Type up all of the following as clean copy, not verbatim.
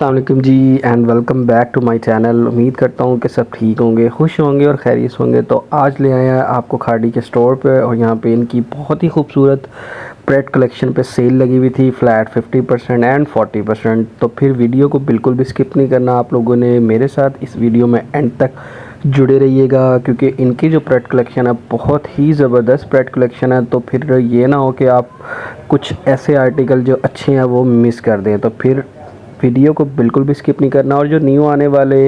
अस्सलामुअलैकुम जी and welcome back to my channel. उम्मीद करता हूँ कि सब ठीक होंगे, खुश होंगे और खैरियत होंगे। तो आज ले आए हैं आपको खाड़ी के स्टोर पे और यहाँ पे इनकी बहुत ही खूबसूरत प्रेड कलेक्शन पे सेल लगी हुई थी, फ्लैट 50% एंड 40%। तो फिर वीडियो को बिल्कुल भी स्किप नहीं करना आप लोगों ने, मेरे साथ इस वीडियो में एंड तक जुड़े रहिएगा क्योंकि इनकी जो प्रेड कलेक्शन है बहुत ही ज़बरदस्त प्रेड कलेक्शन है। तो फिर ये ना हो कि आप कुछ ऐसे आर्टिकल जो अच्छे हैं वो मिस कर दें। तो फिर वीडियो को बिल्कुल भी स्किप नहीं करना। और जो न्यू आने वाले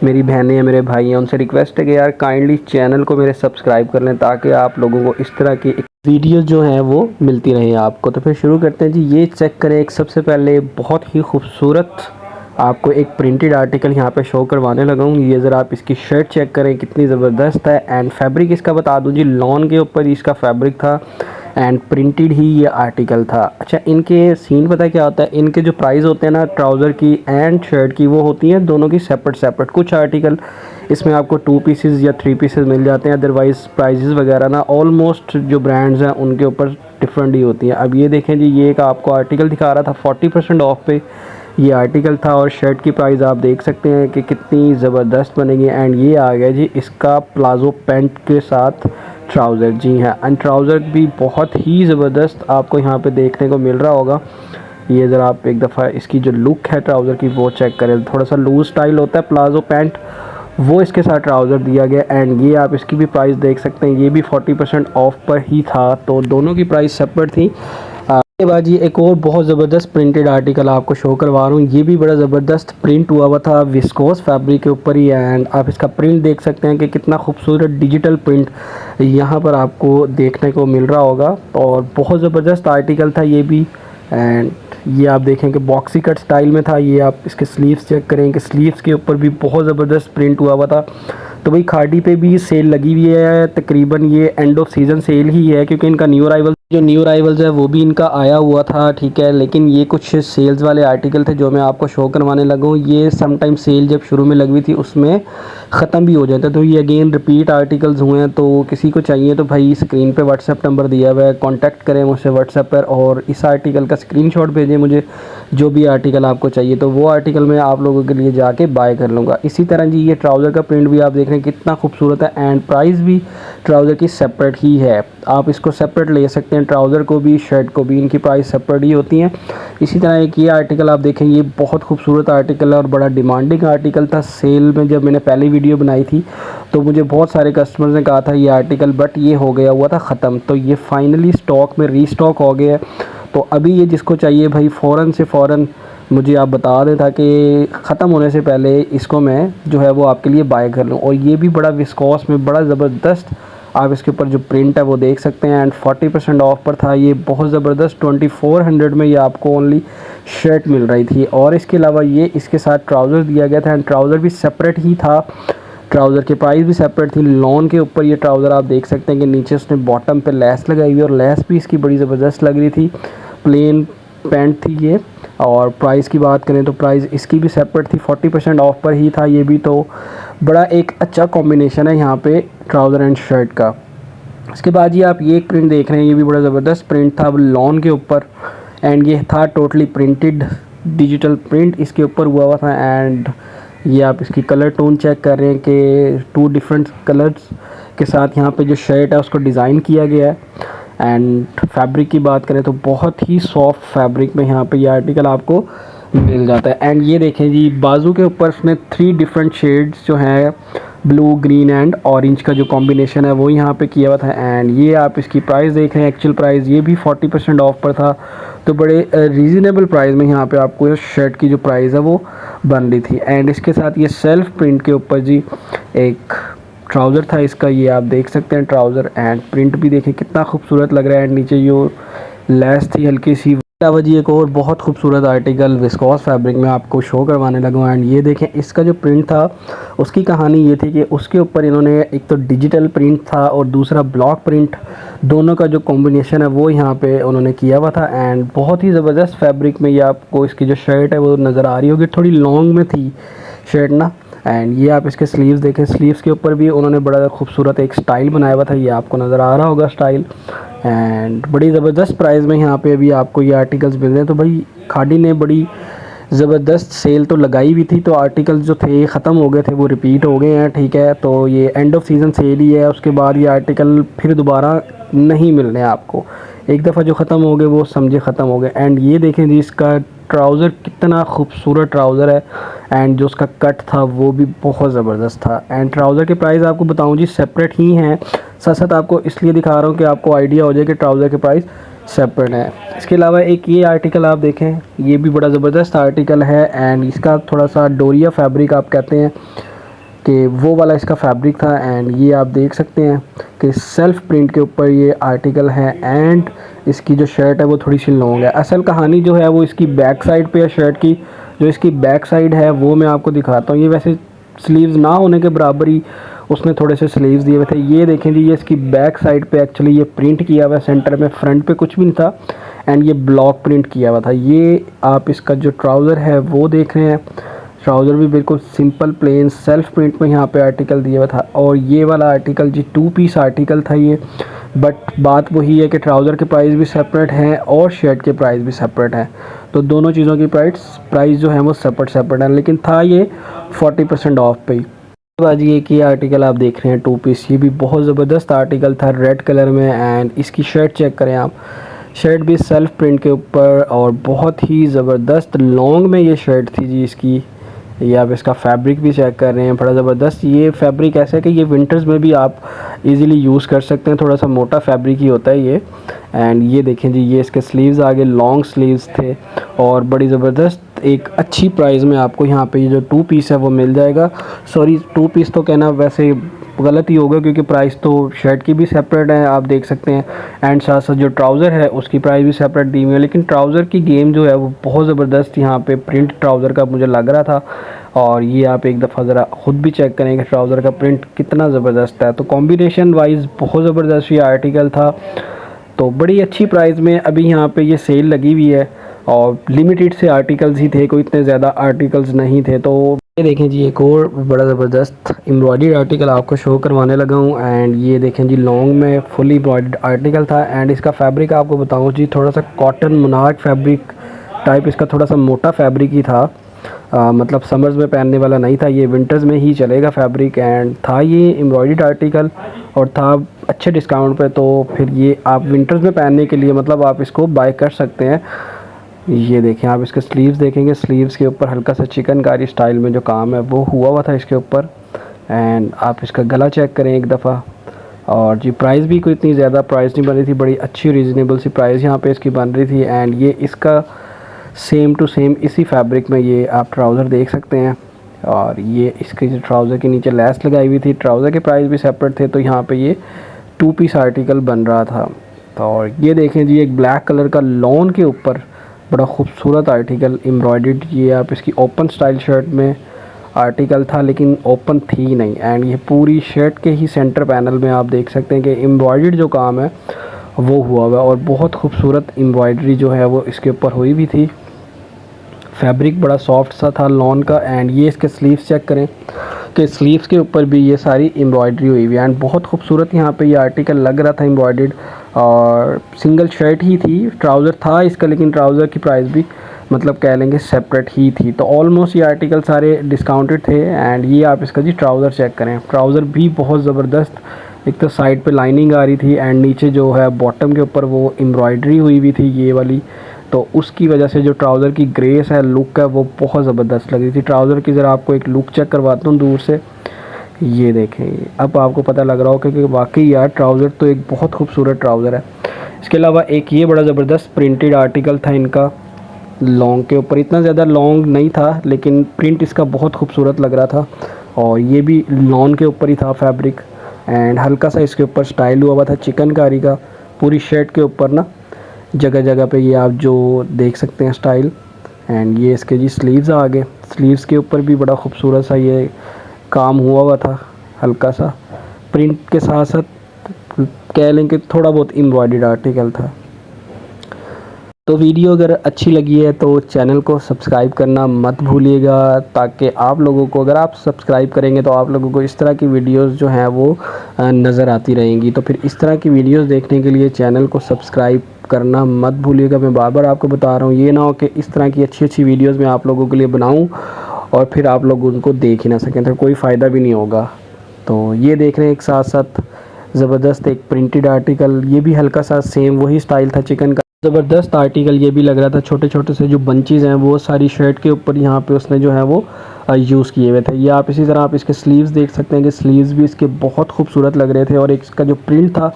मेरी बहनें हैं, मेरे भाई हैं, उनसे रिक्वेस्ट है कि यार काइंडली चैनल को मेरे सब्सक्राइब कर लें ताकि आप लोगों को इस तरह की वीडियो जो हैं वो मिलती रहे आपको। तो फिर शुरू करते हैं जी। ये चेक करें, एक सबसे पहले बहुत ही खूबसूरत आपको एक प्रिंटेड आर्टिकल यहाँ पे शो करवाने लगा हूँ। ये ज़रा आप इसकी शर्ट चेक करें कितनी ज़बरदस्त है। एंड फैब्रिक इसका बता दूँ जी, लॉन के ऊपर इसका फैब्रिक था एंड प्रिंटेड ही ये आर्टिकल था। अच्छा, इनके सीन पता है क्या होता है, इनके जो प्राइस होते हैं ना ट्राउज़र की एंड शर्ट की, वो होती हैं दोनों की सेपरेट सेपरेट। कुछ आर्टिकल इसमें आपको 2 पीसेस या 3 पीसेस मिल जाते हैं, अदरवाइज़ प्राइजेज़ वगैरह ना ऑलमोस्ट जो ब्रांड्स हैं उनके ऊपर डिफरेंट ही होती हैं। अब ये देखें जी, ये एक आपको आर्टिकल दिखा रहा था 40% ऑफ पे ये आर्टिकल था और शर्ट की प्राइस आप देख सकते हैं कि कितनी ज़बरदस्त बनेगी। एंड ये आ गया जी इसका प्लाजो पैंट के साथ ट्राउज़र। जी हाँ, एंड ट्राउज़र भी बहुत ही ज़बरदस्त आपको यहाँ पे देखने को मिल रहा होगा। ये ज़रा आप एक दफ़ा इसकी जो लुक है ट्राउज़र की वो चेक करें। थोड़ा सा लूज स्टाइल होता है प्लाजो पैंट, वो इसके साथ ट्राउज़र दिया गया। एंड ये आप इसकी भी प्राइस देख सकते हैं, ये भी 40% ऑफ पर ही था, तो दोनों की प्राइस सेपरेट थी। के बाद ये एक और बहुत ज़बरदस्त प्रिंटेड आर्टिकल आपको शो करवा रहा हूँ। ये भी बड़ा ज़बरदस्त प्रिंट हुआ था विस्कोस फैब्रिक के ऊपर ही। एंड आप इसका प्रिंट देख सकते हैं कि कितना खूबसूरत डिजिटल प्रिंट यहाँ पर आपको देखने को मिल रहा होगा और बहुत ज़बरदस्त आर्टिकल था ये भी। एंड ये आप देखें कि बॉक्सी कट स्टाइल में था। ये आप इसके स्लीव्स चेक करें कि स्लीव्स के ऊपर भी बहुत ज़बरदस्त प्रिंट हुआ था। तो भाई खाड़ी पे भी सेल लगी हुई है, तकरीबन ये एंड ऑफ सीज़न सेल ही है क्योंकि इनका न्यू अराइवल्स है वो भी इनका आया हुआ था, ठीक है। लेकिन ये कुछ सेल्स वाले आर्टिकल थे जो मैं आपको शो करवाने लगा हूँ। ये समटाइम सेल जब शुरू में लगी हुई थी उसमें ख़त्म भी हो जाता है, तो ये अगेन रिपीट आर्टिकल्स हुए हैं। तो किसी को चाहिए तो भाई स्क्रीन पे व्हाट्सएप नंबर दिया हुआ है, कांटेक्ट करें मुझसे व्हाट्सएप पर और इस आर्टिकल का स्क्रीनशॉट भेजें मुझे, जो भी आर्टिकल आपको चाहिए तो वो आर्टिकल मैं आप लोगों के लिए जाके बाय कर लूँगा। इसी तरह जी ये ट्राउज़र का प्रिंट भी आप देख रहे हैं कितना खूबसूरत है एंड प्राइस भी ट्राउज़र की सेपरेट ही है। आप इसको सेपरेट ले सकते हैं, ट्राउज़र को भी शर्ट को भी, इनकी प्राइस सेपरेट ही होती हैं। इसी तरह एक ये आर्टिकल आप देखें, ये बहुत खूबसूरत आर्टिकल है और बड़ा डिमांडिंग आर्टिकल था सेल में। जब मैंने पहली वीडियो बनाई थी तो मुझे बहुत सारे कस्टमर्स ने कहा था ये आर्टिकल, बट ये हो गया हुआ था ख़त्म, तो ये फाइनली स्टॉक में रीस्टॉक हो गया है। तो अभी ये जिसको चाहिए भाई फ़ौरन से फ़ौरन मुझे आप बता दें ताकि ख़त्म होने से पहले इसको मैं जो है वो आपके लिए बाय कर लूँ। और ये भी बड़ा विस्कोस में बड़ा ज़बरदस्त आप इसके ऊपर जो प्रिंट है वो देख सकते हैं एंड 40% ऑफ पर था ये, बहुत ज़बरदस्त 2400 में ये आपको ओनली शर्ट मिल रही थी। और इसके अलावा ये इसके साथ ट्राउज़र दिया गया था एंड ट्राउज़र भी सेपरेट ही था, ट्राउज़र की प्राइस भी सेपरेट थी। लॉन के ऊपर ये ट्राउज़र आप देख सकते हैं कि नीचे उसने बॉटम पे लेस लगाई हुई और लेस भी इसकी बड़ी ज़बरदस्त लग रही थी। प्लेन पैंट थी ये। और प्राइस की बात करें तो प्राइस इसकी भी सेपरेट थी, 40% ऑफ पर ही था ये भी। तो बड़ा एक अच्छा कॉम्बिनेशन है यहाँ पे ट्राउज़र एंड शर्ट का। इसके बाद ये आप ये एक प्रिंट देख रहे हैं, ये भी बड़ा ज़बरदस्त प्रिंट था लॉन के ऊपर एंड ये था टोटली प्रिंटेड डिजिटल प्रिंट इसके ऊपर हुआ था। एंड ये आप इसकी कलर टोन चेक कर रहे हैं कि 2 डिफरेंट कलर्स के साथ यहाँ पे जो शर्ट है उसको डिज़ाइन किया गया है। एंड फैब्रिक की बात करें तो बहुत ही सॉफ्ट फैब्रिक में यहाँ पे ये आर्टिकल आपको मिल जाता है। एंड ये देखें जी, बाजू के ऊपर उसने 3 डिफरेंट शेड्स जो हैं ब्लू, ग्रीन एंड ऑरेंज का जो कॉम्बिनेशन है वो यहाँ पे किया हुआ था। एंड ये आप इसकी प्राइस देख रहे हैं, एक्चुअल प्राइस ये भी 40% ऑफ पर था, तो बड़े रीज़नेबल प्राइस में यहाँ पे आपको इस शर्ट की जो प्राइस है वो बन रही थी। एंड इसके साथ ये सेल्फ प्रिंट के ऊपर जी एक ट्राउज़र था इसका, ये आप देख सकते हैं ट्राउज़र एंड प्रिंट भी देखें कितना खूबसूरत लग रहा है। एंड नीचे जो लेस थी हल्की सी जी एक और बहुत खूबसूरत आर्टिकल विस्कोस फैब्रिक में आपको शो करवाने लगा। एंड ये देखें इसका जो प्रिंट था उसकी कहानी ये थी कि उसके ऊपर इन्होंने एक तो डिजिटल प्रिंट था और दूसरा ब्लॉक प्रिंट, दोनों का जो कॉम्बिनेशन है वो यहाँ पे उन्होंने किया हुआ था। एंड बहुत ही ज़बरदस्त फैब्रिक में ये आपको इसकी जो शर्ट है वो नज़र आ रही होगी, थोड़ी लॉन्ग में थी शर्ट ना। एंड ये आप इसके स्लीव्स देखें, स्लीव्स के ऊपर भी उन्होंने बड़ा खूबसूरत एक स्टाइल बनाया हुआ था, ये आपको नज़र आ रहा होगा स्टाइल। एंड बड़ी ज़बरदस्त प्राइस में यहाँ पे अभी आपको ये आर्टिकल्स मिल रहे हैं। तो भाई खाड़ी ने बड़ी ज़बरदस्त सेल तो लगाई हुई थी, तो आर्टिकल जो थे ख़त्म हो गए थे, वो रिपीट हो गए हैं, ठीक है। तो ये एंड ऑफ सीज़न सेल ही है, उसके बाद ये आर्टिकल फिर दोबारा नहीं मिलने आपको। एक दफ़ा जो ख़त्म हो गए वो समझे ख़त्म हो गए। एंड ये देखें जी, इसका ट्राउज़र कितना खूबसूरत ट्राउज़र है, एंड जो उसका कट था वो भी बहुत ज़बरदस्त था। एंड ट्राउज़र के प्राइस आपको बताऊं जी सेपरेट ही हैं, साथ साथ आपको इसलिए दिखा रहा हूँ कि आपको आइडिया हो जाए कि ट्राउज़र के प्राइस सेपरेट है। इसके अलावा एक ये आर्टिकल आप देखें, ये भी बड़ा ज़बरदस्त आर्टिकल है, एंड इसका थोड़ा सा डोरिया फैब्रिक आप कहते हैं कि वो वाला इसका फैब्रिक था। एंड ये आप देख सकते हैं कि सेल्फ प्रिंट के ऊपर ये आर्टिकल है, एंड इसकी जो शर्ट है वो थोड़ी सी लॉन्ग है। असल कहानी जो है वो इसकी बैक साइड पे है शर्ट की, जो इसकी बैक साइड है वो मैं आपको दिखाता हूँ। ये वैसे स्लीव्स ना होने के बराबर ही उसने थोड़े से स्लीव्स दिए हुए थे। ये देखें जी, ये इसकी बैक साइड पे एक्चुअली ये प्रिंट किया हुआ है सेंटर में, फ्रंट पे कुछ भी नहीं था, एंड ये ब्लॉक प्रिंट किया हुआ था। ये आप इसका जो ट्राउज़र है वो देख रहे हैं, ट्राउज़र भी बिल्कुल सिंपल प्लेन सेल्फ प्रिंट में यहाँ पे आर्टिकल दिया हुआ था। और ये वाला आर्टिकल जी 2 पीस आर्टिकल था ये, बट बात वही है कि ट्राउज़र के प्राइस भी सेपरेट हैं और शर्ट के प्राइस भी सेपरेट हैं, तो दोनों चीज़ों की प्राइस जो है वो सेपरेट है, लेकिन था ये 40% ऑफ पे ही। बाजी एक ही आर्टिकल आप देख रहे हैं 2 पीस, ये भी बहुत ज़बरदस्त आर्टिकल था रेड कलर में। एंड इसकी शर्ट चेक करें आप, शर्ट भी सेल्फ प्रिंट के ऊपर और बहुत ही ज़बरदस्त लॉन्ग में ये शर्ट थी जी इसकी। ये आप इसका फैब्रिक भी चेक कर रहे हैं, बड़ा ज़बरदस्त ये फैब्रिक ऐसा है कि ये विंटर्स में भी आप इजीली यूज़ कर सकते हैं, थोड़ा सा मोटा फैब्रिक ही होता है ये। एंड ये देखें जी, ये इसके स्लीव्स आगे लॉन्ग स्लीव्स थे, और बड़ी ज़बरदस्त एक अच्छी प्राइस में आपको यहाँ पे ये जो 2 पीस है वो मिल जाएगा। सॉरी 2 पीस तो कहना वैसे गलत ही होगा, क्योंकि प्राइस तो शर्ट की भी सेपरेट है आप देख सकते हैं, एंड साथ साथ जो ट्राउज़र है उसकी प्राइस भी सेपरेट दी हुई है। लेकिन ट्राउज़र की गेम जो है वो बहुत ज़बरदस्त यहाँ पे प्रिंट ट्राउज़र का मुझे लग रहा था, और ये आप एक दफ़ा ज़रा ख़ुद भी चेक करें कि ट्राउज़र का प्रिंट कितना ज़बरदस्त है। तो कॉम्बिनेशन वाइज बहुत ज़बरदस्त ये आर्टिकल था, तो बड़ी अच्छी प्राइस में अभी यहाँ पे ये सेल लगी हुई है, और लिमिटेड से आर्टिकल्स ही थे, कोई इतने ज़्यादा आर्टिकल्स नहीं थे। तो ये देखें जी, एक और बड़ा ज़बरदस्त एम्ब्रॉयडर्ड आर्टिकल आपको शो करवाने लगा हूँ। एंड ये देखें जी, लॉन्ग में फुली एम्ब्रॉयडर्ड आर्टिकल था, एंड इसका फैब्रिक आपको बताऊँ जी, थोड़ा सा कॉटन मोनार्क फैब्रिक टाइप, इसका थोड़ा सा मोटा फैब्रिक ही था। मतलब समर्स में पहनने वाला नहीं था, ये विंटर्स में ही चलेगा फैब्रिक। एंड था ये एम्ब्रॉयडर्ड आर्टिकल और था अच्छे डिस्काउंट पे, तो फिर ये आप विंटर्स में पहनने के लिए मतलब आप इसको बाय कर सकते हैं। ये देखें आप इसके स्लीव्स देखेंगे, स्लीव्स के ऊपर हल्का सा चिकनकारी स्टाइल में जो काम है वो हुआ था इसके ऊपर। एंड आप इसका गला चेक करें एक दफ़ा, और जी प्राइस भी कोई इतनी ज़्यादा प्राइस नहीं बन रही थी, बड़ी अच्छी रीज़नेबल सी प्राइस यहाँ पे इसकी बन रही थी। एंड ये इसका सेम टू सेम इसी फैब्रिक में ये आप ट्राउज़र देख सकते हैं, और ये इसके जो ट्राउज़र के नीचे लेस लगाई हुई थी, ट्राउज़र के प्राइस भी सेपरेट थे, तो यहाँ पे ये 2 पीस आर्टिकल बन रहा था। तो और ये देखें जी, एक ब्लैक कलर का लॉन के ऊपर बड़ा खूबसूरत आर्टिकल एम्ब्रॉयडर्ड, ये आप इसकी ओपन स्टाइल शर्ट में आर्टिकल था, लेकिन ओपन थी नहीं। एंड ये पूरी शर्ट के ही सेंटर पैनल में आप देख सकते हैं कि एम्ब्रॉयडर्ड जो काम है वो हुआ हुआ, और बहुत खूबसूरत एम्ब्रॉयडरी जो है वो इसके ऊपर हुई भी थी। फैब्रिक बड़ा सॉफ्ट सा था लॉन का। एंड ये इसके स्लीव्स चेक करें कि स्लीव्स के ऊपर भी ये सारी एम्ब्रॉयडरी हुई हुई है, एंड बहुत खूबसूरत यहाँ पे ये आर्टिकल लग रहा था एम्ब्रॉयडर्ड। और सिंगल शर्ट ही थी, ट्राउज़र था इसका, लेकिन ट्राउज़र की प्राइस भी मतलब कह लेंगे सेपरेट ही थी। तो ऑलमोस्ट ये आर्टिकल सारे डिस्काउंटेड थे। एंड ये आप इसका जी ट्राउज़र चेक करें, ट्राउज़र भी बहुत ज़बरदस्त, एक तो साइड पे लाइनिंग आ रही थी, एंड नीचे जो है बॉटम के ऊपर वो एम्ब्रॉयडरी हुई हुई थी ये वाली, तो उसकी वजह से जो ट्राउज़र की ग्रेस है, लुक है, वो बहुत ज़बरदस्त लग रही थी। ट्राउज़र की ज़रा आपको एक लुक चेक करवाता हूँ दूर से, ये देखें, अब आपको पता लग रहा हो कि वाकई यार ट्राउज़र तो एक बहुत खूबसूरत ट्राउज़र है। इसके अलावा एक ये बड़ा ज़बरदस्त प्रिंटेड आर्टिकल था इनका लॉन्ग के ऊपर, इतना ज़्यादा लॉन्ग नहीं था लेकिन प्रिंट इसका बहुत खूबसूरत लग रहा था, और ये भी लॉन के ऊपर ही था फैब्रिक। एंड हल्का सा इसके ऊपर स्टाइल हुआ था चिकनकारी का, पूरी शर्ट के ऊपर ना जगह जगह पे ये आप जो देख सकते हैं स्टाइल। एंड ये इसके जी स्लीव्स आ गए, स्लीव्स के ऊपर भी बड़ा खूबसूरत सा ये काम हुआ था, हल्का सा प्रिंट के साथ साथ कह लें कि थोड़ा बहुत एम्ब्रॉयडर्ड आर्टिकल था। तो वीडियो अगर अच्छी लगी है तो चैनल को सब्सक्राइब करना मत भूलिएगा, ताकि आप लोगों को, अगर आप सब्सक्राइब करेंगे तो आप लोगों को इस तरह की वीडियोस जो हैं वो नज़र आती रहेंगी। तो फिर इस तरह की वीडियोस देखने के लिए चैनल को सब्सक्राइब करना मत भूलिएगा। मैं बार बार आपको बता रहा हूँ, ये ना हो कि इस तरह की अच्छी अच्छी वीडियोस मैं आप लोगों के लिए बनाऊँ और फिर आप लोग उनको देख ही ना सकें, तो कोई फ़ायदा भी नहीं होगा। तो ये देख रहे हैं एक साथ साथ ज़बरदस्त एक प्रिंटेड आर्टिकल, ये भी हल्का सा सेम वही स्टाइल था चिकन का, ज़बरदस्त आर्टिकल ये भी लग रहा था। छोटे छोटे से जो बंचेज़ हैं वो सारी शर्ट के ऊपर यहाँ पे उसने जो है वो यूज़ किए हुए थे। ये आप इसी तरह आप इसके स्लीव्स देख सकते हैं कि स्लीव्स भी इसके बहुत खूबसूरत लग रहे थे और इसका जो प्रिंट था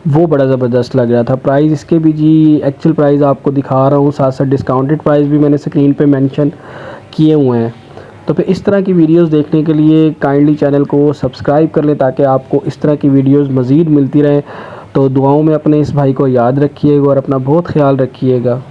वो बड़ा ज़बरदस्त लग रहा था। प्राइस इसके भी जी एक्चुअल प्राइस आपको दिखा रहा हूँ, साथ साथ डिस्काउंटेड प्राइस भी मैंने स्क्रीन पे मेंशन किए हुए हैं। तो फिर इस तरह की वीडियोस देखने के लिए काइंडली चैनल को सब्सक्राइब कर लें ताकि आपको इस तरह की वीडियोस मज़ीद मिलती रहें। तो दुआओं में अपने इस भाई को याद रखिएगा और अपना बहुत ख्याल रखिएगा।